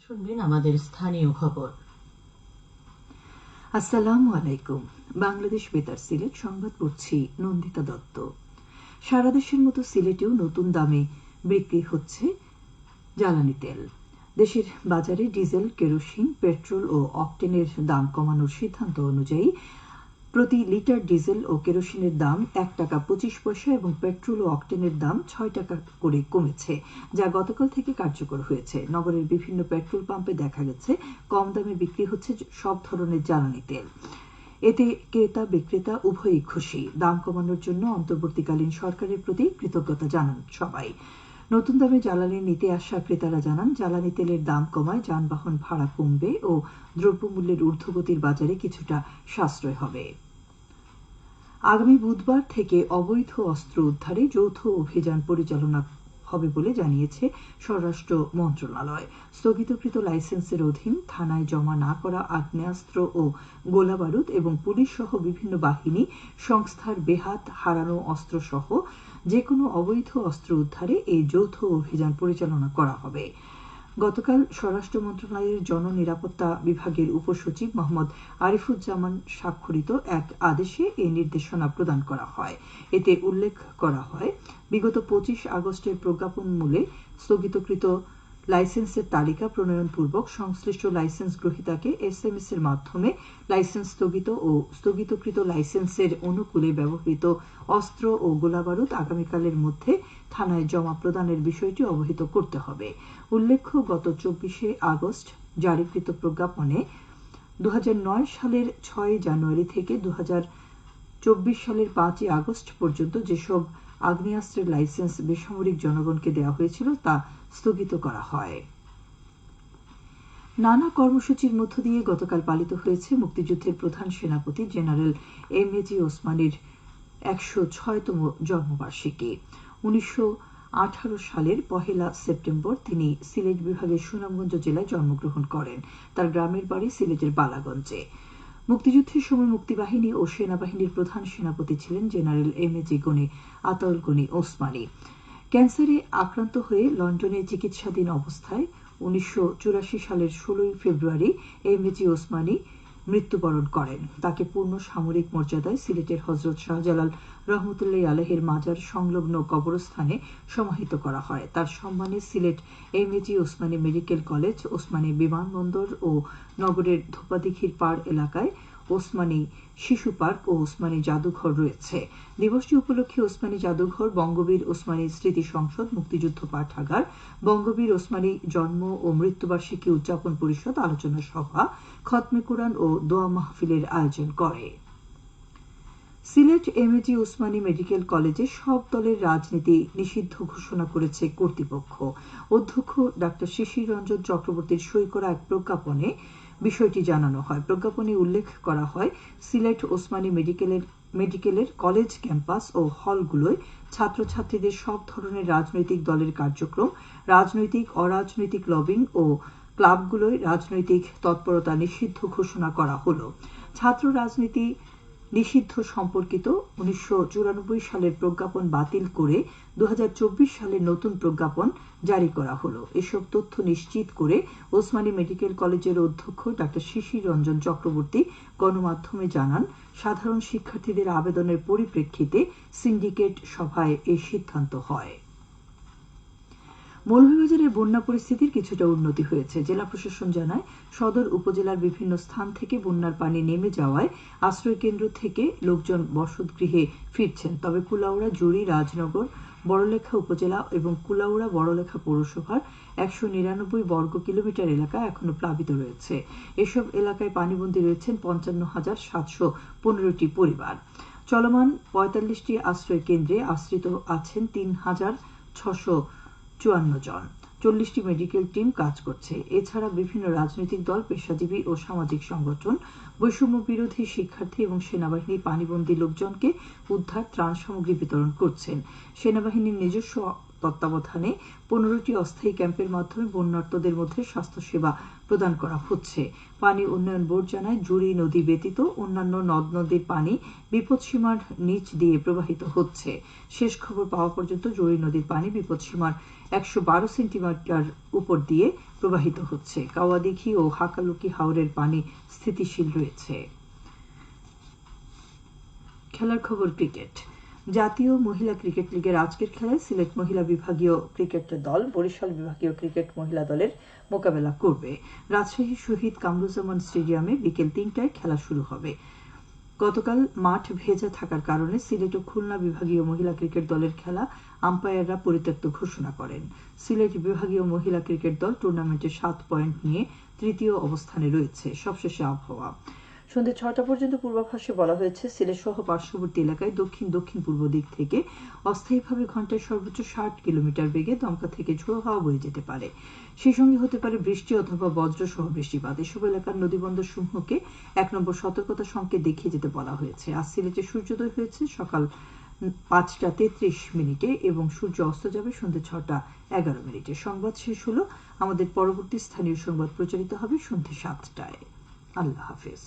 শুনবেন আমাদের স্থানীয় খবর। আসসালামু আলাইকুম। বাংলাদেশ বেতার সিলেট সংবাদ পড়ছি নন্দিতা দত্ত। সারা দেশের মতো সিলেটেও নতুন দামে বিক্রি হচ্ছে জ্বালানি তেল। দেশের বাজারে ডিজেল, কেরোসিন, পেট্রোল ও অকটেনের দাম কমানোর সিদ্ধান্ত অনুযায়ী প্রতি লিটার ডিজেল ও কেরোসিনের দাম ১ টাকা ২৫ পয়সা এবং পেট্রোল ও অকটেনের দাম ৬ টাকা করে কমেছে, যা গতকাল থেকে কার্যকর হয়েছে। নগরের বিভিন্ন পেট্রোল পাম্পে দেখা গেছে কম দামে বিক্রি হচ্ছে সব ধরনের জ্বালানি তেল। এতে ক্রেতা বিক্রেতা উভয়ই খুশি। দাম কমানোর জন্য অন্তর্বর্তীকালীন সরকারের প্রতি কৃতজ্ঞতা জানান সবাই। নতুন দামে জ্বালানি নিতে আসা ক্রেতারা জানান, জ্বালানি তেলের দাম কমায় যানবাহন ভাড়া কমবে ও দ্রব্যমূল্যের ঊর্ধ্বগতির বাজারে কিছুটা সাশ্রয় হবে। আগামী বুধবার থেকে অবৈধ অস্ত্র উদ্ধারে যৌথ অভিযান পরিচালনা হবে বলে জানিয়েছে স্বরাষ্ট্র মন্ত্রণালয়। স্থগিতকৃত লাইসেন্সের অধীন থানায় জমা না করা আগ্নেয়াস্ত্র ও গোলাবারুদ এবং পুলিশ সহ বিভিন্ন বাহিনী সংস্থার বেহাত হারানো অস্ত্র সহ যে কোনো অবৈধ অস্ত্র উদ্ধারে এই যৌথ অভিযান পরিচালনা করা হবে। গতকাল স্বরাষ্ট্র মন্ত্রণালয়ের জননিরাপত্তা বিভাগের উপসচিব মোহাম্মদ আরিফুজ্জামান স্বাক্ষরিত এক আদেশে এই নির্দেশনা প্রদান করা হয়। এতে উল্লেখ করা হয়, বিগত ২৫ আগস্টের প্রজ্ঞাপনমূলে স্থগিতকৃত লাইসেন্সের তালিকা প্রণয়নপূর্বক সংশ্লিষ্ট লাইসেন্স গ্রহীতাকে SMS এর মাধ্যমে লাইসেন্স স্থগিত ও স্থগিতকৃত লাইসেন্সের অনুকূলে ব্যবহৃত অস্ত্র ও গোলাবারুদ আগামীকালের মধ্যে থানায় জমা প্রদানের বিষয়টি অবহিত করতে হবে। উল্লেখ্য, গত ২৪ আগস্ট জারিকৃত প্রজ্ঞাপনে ২০০৯ সালের ৬ জানুয়ারি থেকে ২০২৪ সালের ৫ আগস্ট পর্যন্ত যেসব আগ্নেয়াস্ত্রের লাইসেন্স বেসামরিক জনগণকে দেওয়া হয়েছিল তা স্থগিত করা হয়। নানা কর্মসূচির মধ্য দিয়ে গতকাল পালিত হয়েছে মুক্তিযুদ্ধের প্রধান সেনাপতি জেনারেল MAG ওসমানীর ১০৬তম জন্মবার্ষিকী। ১৯১৮ সালের ১ সেপ্টেম্বর তিনি সিলেট বিভাগের সুনামগঞ্জ জেলায় জন্মগ্রহণ করেন। তার গ্রামের বাড়ি সিলেটের বালাগঞ্জে। মুক্তিযুদ্ধের সময় মুক্তিবাহিনী ও সেনাবাহিনীর প্রধান সেনাপতি ছিলেন জেনারেল MAG গনি আতাউল গনি ওসমানী। ক্যান্সারে আক্রান্ত হয়ে লন্ডনে চিকিৎসাধীন অবস্থায় ১৯৮৪ সালের ১৬ ফেব্রুয়ারি MAG ওসমানী মৃত্যুবরণ করেন। তাকে পূর্ণ সামরিক মর্যাদায় সিলেটের হযরত শাহজালাল রহমতুল্লাহ আলাইহির মাজার সংলগ্ন কবরস্থানে সমাহিত করা হয়। তার সম্মানে Sylhet MAG Osmani medical college, Osmani বিমানবন্দর ও নগরের ধোপাদিঘির পাড় এলাকায় ওসমানী শিশু পার্ক ও ওসমানী জাদুঘর রয়েছে। দিবসটি উপলক্ষে ওসমানী জাদুঘর, বঙ্গবীর ওসমানী স্মৃতি সংসদ, মুক্তিযুদ্ধ পাঠাগার, বঙ্গবীর ওসমানী জন্ম ও মৃত্যুবার্ষিকী উদযাপন পরিষদ আলোচনা সভা, খতমে কোরআন ও দোয়া মাহফিলের আয়োজন করে। সিলেট MAG ওসমানী মেডিকেল কলেজে সব দলের রাজনীতি নিষিদ্ধ ঘোষণা করেছে কর্তৃপক্ষ। অধ্যক্ষ ডাক্তার শিশির রঞ্জন চক্রবর্তীর সই করা এক প্রজ্ঞাপনে বিষয়টি জানানো হয়। প্রজ্ঞাপনে উল্লেখ করা হয়, সিলেট ওসমানী মেডিকেলের কলেজ ক্যাম্পাস ও হলগুলোয় ছাত্রছাত্রীদের সব ধরনের রাজনৈতিক দলের কার্যক্রম, রাজনৈতিক অরাজনৈতিক লবিং ও ক্লাবগুলোয় রাজনৈতিক তৎপরতা নিষিদ্ধ ঘোষণা করা হলো। ছাত্র রাজনীতি নিষিদ্ধ সম্পর্কিত ১৯৯৪ সালের প্রজ্ঞাপন বাতিল করে ২০২৪ সালের নতুন প্রজ্ঞাপন জারি করা হলো। এসব তথ্য নিশ্চিত করে ওসমানী মেডিকেল কলেজের অধ্যক্ষ ডাক্তার শিশির রঞ্জন চক্রবর্তী গণমাধ্যমে জানান, সাধারণ শিক্ষার্থীদের আবেদনের পরিপ্রেক্ষিতে সিন্ডিকেট সভায় এই সিদ্ধান্ত হয়। মৌলভীবাজারের বন্যা পরিস্থিতির কিছুটা উন্নতি হয়েছে। জেলা প্রশাসন জানায়, সদর উপজেলার বিভিন্ন স্থান থেকে বন্যার পানি নেমে যাওয়ায় আশ্রয়কেন্দ্র থেকে লোকজন বসতগৃহে ফিরছেন। তবে কুলাউড়া, জুড়ি, রাজনগর, বড়লেখা উপজেলা এবং কুলাউড়া বড়লেখা পৌরসভার ১৯৯ বর্গ কিলোমিটার এলাকা এখনো প্লাবিত রয়েছে। এসব এলাকায় পানিবন্দী রয়েছেন ৫৫,৭১৫টি পরিবার। চলমান ৪৫টি আশ্রয় কেন্দ্রে আশ্রিত আছেন ৩,৬৫৪ জন। ৪০টি মেডিকেল টিম কাজ করছে। এছাড়া বিভিন্ন রাজনৈতিক দল, পেশাজীবী ও সামাজিক সংগঠন, বৈষম্য বিরোধী শিক্ষার্থী এবং সেনাবাহিনী পানিবন্দী লোকজনকে উদ্ধার ত্রাণ সামগ্রী বিতরণ করছেন। সেনাবাহিনীর নিজস্ব তত্ত্বাবধানে ১৫টি অস্থায়ী ক্যাম্পের মাধ্যমে বন্যার্তদের মধ্যে স্বাস্থ্যসেবা প্রদান করা হচ্ছে। পানি উন্নয়ন বোর্ড জানায়, জুড়ি নদী ব্যতীত অন্যান্য নদ-নদীর পানি বিপদসীমার নিচ দিয়ে প্রবাহিত হচ্ছে। শেষ খবর পাওয়া পর্যন্ত জুড়ি নদীর পানি বিপদসীমার ১১২ সেন্টিমিটার উপর দিয়ে প্রবাহিত হচ্ছে। কাওয়াদিঘি ও হাকালুকি হাওরের পানি স্থিতিশীল রয়েছে। খেলার খবর ক্রিকেট। জাতীয় মহিলা ক্রিকেট লিগের আজকের খেলায় সিলেট মহিলা বিভাগীয় ক্রিকেট দল বরিশাল বিভাগীয় ক্রিকেট মহিলা দলের মোকাবেলা করবে। রাজশাহী শহীদ কামরুজ্জামান স্টেডিয়ামে বিকেল ৩টায় খেলা শুরু হবে। গতকাল মাঠ ভেজা থাকার কারণে সিলেট ও খুলনা বিভাগীয় মহিলা ক্রিকেট দলের খেলা আম্পায়াররা পরিত্যক্ত ঘোষণা করেন। সিলেট বিভাগীয় মহিলা ক্রিকেট দল টুর্নামেন্টে ৭ পয়েন্ট নিয়ে তৃতীয় অবস্থানে রয়েছে। সবশেষে আবহাওয়া। সন্ধ্যে ৬টা পর্যন্ত পূর্বাভাসে বলা হয়েছে সিলেট সহ পার্শ্ববর্তী এলাকায় দক্ষিণ দক্ষিণ পূর্ব দিক থেকে অস্থায়ীভাবে ঘন্টায় সর্বোচ্চ ৬০ কিলোমিটার বেগে দমকা থেকে ঝোড়ো হাওয়া বয়ে যেতে পারে। সেই সঙ্গে হতে পারে বৃষ্টি অথবা বজ্র সহ বৃষ্টিপাত। এসব এলাকার নদীবন্দর সমূহকে ১ নম্বর সতর্কতা সংকেত দেখিয়ে যেতে বলা হয়েছে। আজ সিলেটে সূর্যোদয় হয়েছে সকাল ৫টা ৩৩ মিনিটে এবং সূর্য অস্ত যাবে সন্ধ্যে ৬টা ১১ মিনিটে। সংবাদ শেষ হলো। আমাদের পরবর্তী স্থানীয় সংবাদ প্রচারিত হবে সন্ধ্যে ৭টায়। আল্লাহ হাফেজ।